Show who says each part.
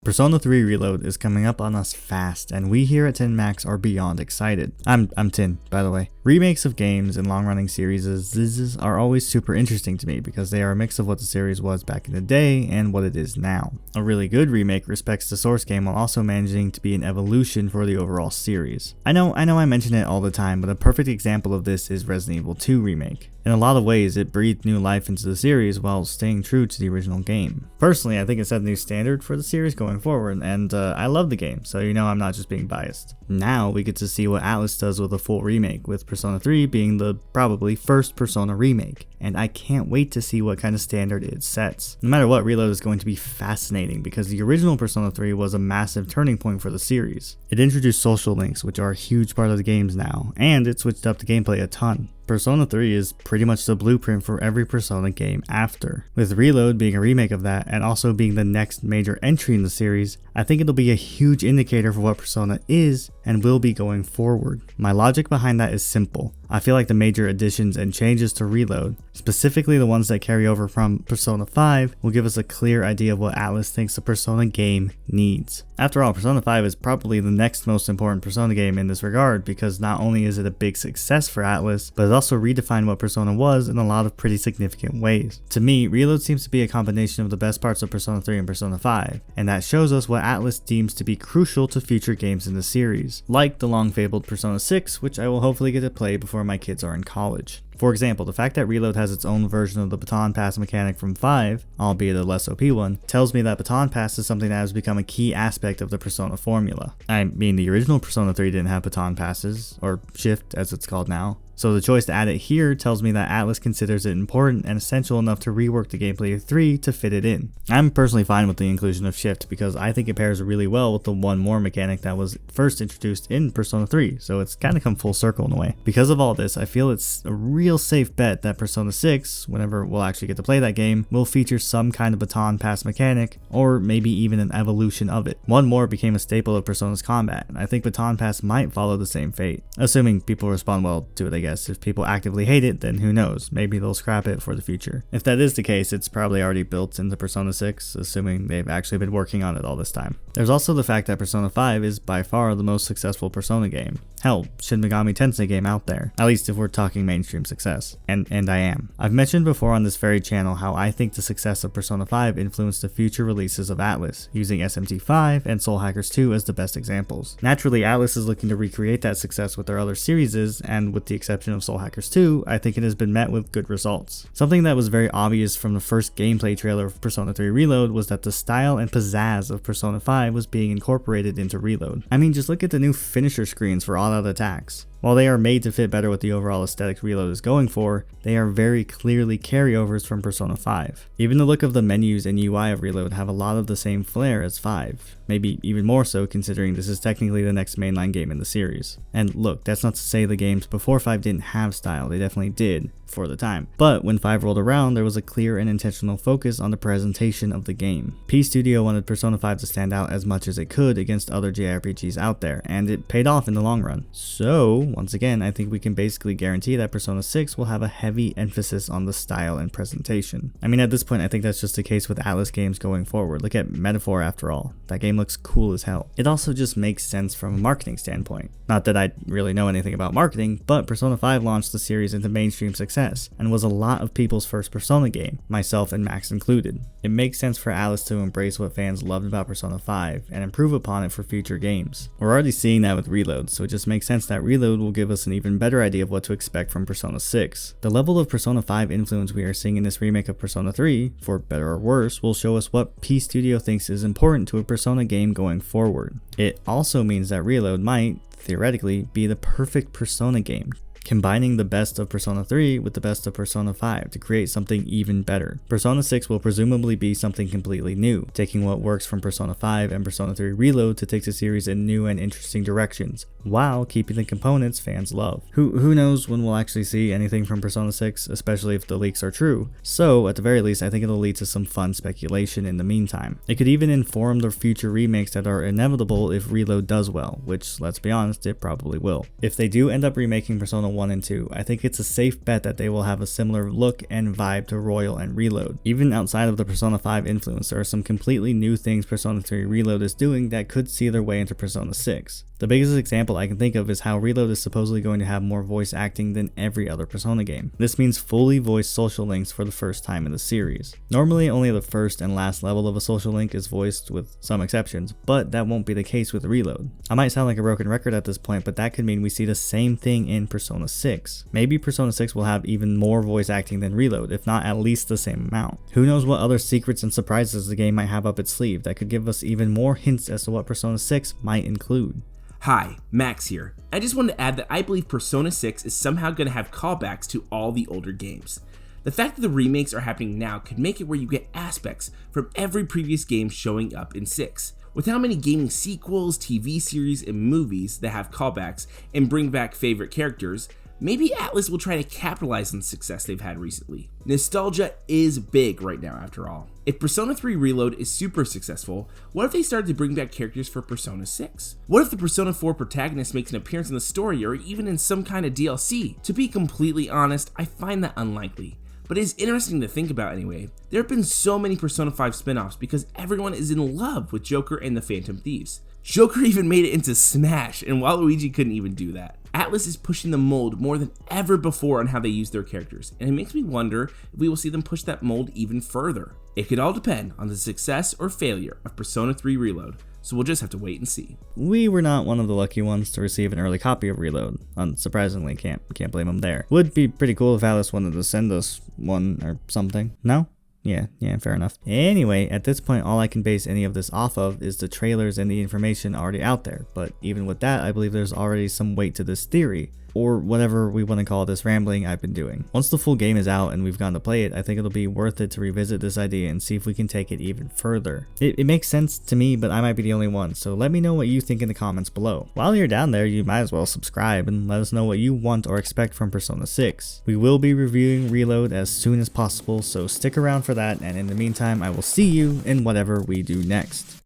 Speaker 1: Persona 3 Reload is coming up on us fast, and we here at 10 Max are beyond excited. I'm 10, by the way. Remakes of games and long-running series are always super interesting to me because they are a mix of what the series was back in the day and what it is now. A really good remake respects the source game while also managing to be an evolution for the overall series. I know I mention it all the time, but a perfect example of this is Resident Evil 2 Remake. In a lot of ways, it breathed new life into the series while staying true to the original game. Personally, I think it set a new standard for the series going forward, and I love the game, so you know I'm not just being biased. Now we get to see what Atlus does with a full remake, with Persona 3 being the probably first Persona remake, and I can't wait to see what kind of standard it sets. No matter what, Reload is going to be fascinating because the original Persona 3 was a massive turning point for the series. It introduced social links, which are a huge part of the games now, and it switched up the gameplay a ton. Persona 3 is pretty much the blueprint for every Persona game after. With Reload being a remake of that and also being the next major entry in the series, I think it'll be a huge indicator for what Persona is and will be going forward. My logic behind that is simple. I feel like the major additions and changes to Reload, specifically the ones that carry over from Persona 5, will give us a clear idea of what Atlus thinks the Persona game needs. After all, Persona 5 is probably the next most important Persona game in this regard because not only is it a big success for Atlus, but it also redefined what Persona was in a lot of pretty significant ways. To me, Reload seems to be a combination of the best parts of Persona 3 and Persona 5, and that shows us what Atlus deems to be crucial to future games in the series, like the long-fabled Persona 6, which I will hopefully get to play before my kids are in college. For example, the fact that Reload has its own version of the Baton Pass mechanic from 5, albeit a less OP one, tells me that Baton Pass is something that has become a key aspect of the Persona formula. I mean, the original Persona 3 didn't have Baton Passes, or Shift as it's called now, so the choice to add it here tells me that Atlus considers it important and essential enough to rework the gameplay of 3 to fit it in. I'm personally fine with the inclusion of Shift because I think it pairs really well with the one more mechanic that was first introduced in Persona 3, so it's kind of come full circle in a way. Because of all this, I feel it's a real safe bet that Persona 6, whenever we'll actually get to play that game, will feature some kind of Baton Pass mechanic, or maybe even an evolution of it. One more became a staple of Persona's combat, and I think Baton Pass might follow the same fate, assuming people respond well to it, I guess. If people actively hate it, then who knows, maybe they'll scrap it for the future. If that is the case, it's probably already built into Persona 6, assuming they've actually been working on it all this time. There's also the fact that Persona 5 is by far the most successful Persona game. Hell, Shin Megami Tensei game out there, at least if we're talking mainstream success. And I am. I've mentioned before on this very channel how I think the success of Persona 5 influenced the future releases of Atlus, using SMT5 and Soul Hackers 2 as the best examples. Naturally, Atlus is looking to recreate that success with their other series, and with the exception of Soul Hackers 2, I think it has been met with good results. Something that was very obvious from the first gameplay trailer of Persona 3 Reload was that the style and pizzazz of Persona 5 was being incorporated into Reload. I mean, just look at the new finisher screens for all out attacks. While they are made to fit better with the overall aesthetic Reload is going for, they are very clearly carryovers from Persona 5. Even the look of the menus and UI of Reload have a lot of the same flair as 5, maybe even more so considering this is technically the next mainline game in the series. And look, that's not to say the games before 5 didn't have style, they definitely did, for the time. But when 5 rolled around, there was a clear and intentional focus on the presentation of the game. P Studio wanted Persona 5 to stand out as much as it could against other JRPGs out there, and it paid off in the long run. So, once again, I think we can basically guarantee that Persona 6 will have a heavy emphasis on the style and presentation. I mean, at this point, I think that's just the case with Atlus games going forward. Look at Metaphor after all. That game looks cool as hell. It also just makes sense from a marketing standpoint. Not that I really know anything about marketing, but Persona 5 launched the series into mainstream success, and was a lot of people's first Persona game, myself and Max included. It makes sense for Atlus to embrace what fans loved about Persona 5 and improve upon it for future games. We're already seeing that with Reload, so it just makes sense that Reload will give us an even better idea of what to expect from Persona 6. The level of Persona 5 influence we are seeing in this remake of Persona 3, for better or worse, will show us what P Studio thinks is important to a Persona game going forward. It also means that Reload might, theoretically, be the perfect Persona game, combining the best of Persona 3 with the best of Persona 5 to create something even better. Persona 6 will presumably be something completely new, taking what works from Persona 5 and Persona 3 Reload to take the series in new and interesting directions, while keeping the components fans love. Who knows when we'll actually see anything from Persona 6, especially if the leaks are true. So, at the very least, I think it'll lead to some fun speculation in the meantime. It could even inform the future remakes that are inevitable if Reload does well, which, let's be honest, it probably will. If they do end up remaking Persona 1 and 2, I think it's a safe bet that they will have a similar look and vibe to Royal and Reload. Even outside of the Persona 5 influence, there are some completely new things Persona 3 Reload is doing that could see their way into Persona 6. The biggest example I can think of is how Reload is supposedly going to have more voice acting than every other Persona game. This means fully voiced social links for the first time in the series. Normally only the first and last level of a social link is voiced with some exceptions, but that won't be the case with Reload. I might sound like a broken record at this point, but that could mean we see the same thing in Persona 6. Maybe Persona 6 will have even more voice acting than Reload, if not at least the same amount. Who knows what other secrets and surprises the game might have up its sleeve that could give us even more hints as to what Persona 6 might include.
Speaker 2: Hi, Max here. I just wanted to add that I believe Persona 6 is somehow going to have callbacks to all the older games. The fact that the remakes are happening now could make it where you get aspects from every previous game showing up in 6. With how many gaming sequels, TV series, and movies that have callbacks and bring back favorite characters, maybe Atlus will try to capitalize on the success they've had recently. Nostalgia is big right now after all. If Persona 3 Reload is super successful, what if they started to bring back characters for Persona 6? What if the Persona 4 protagonist makes an appearance in the story or even in some kind of DLC? To be completely honest, I find that unlikely. But it is interesting to think about anyway. There have been so many Persona 5 spin-offs because everyone is in love with Joker and the Phantom Thieves. Joker even made it into Smash, and Waluigi couldn't even do that. Atlus is pushing the mold more than ever before on how they use their characters, and it makes me wonder if we will see them push that mold even further. It could all depend on the success or failure of Persona 3 Reload, so we'll just have to wait and see.
Speaker 1: We were not one of the lucky ones to receive an early copy of Reload. Unsurprisingly, can't blame them there. Would be pretty cool if Atlus wanted to send us one or something. No? Yeah, fair enough. Anyway, at this point, all I can base any of this off of is the trailers and the information already out there. But even with that, I believe there's already some weight to this theory, or whatever we want to call this rambling I've been doing. Once the full game is out and we've gone to play it, I think it'll be worth it to revisit this idea and see if we can take it even further. It makes sense to me, but I might be the only one, so let me know what you think in the comments below. While you're down there, you might as well subscribe and let us know what you want or expect from Persona 6. We will be reviewing Reload as soon as possible, so stick around for that, and in the meantime, I will see you in whatever we do next.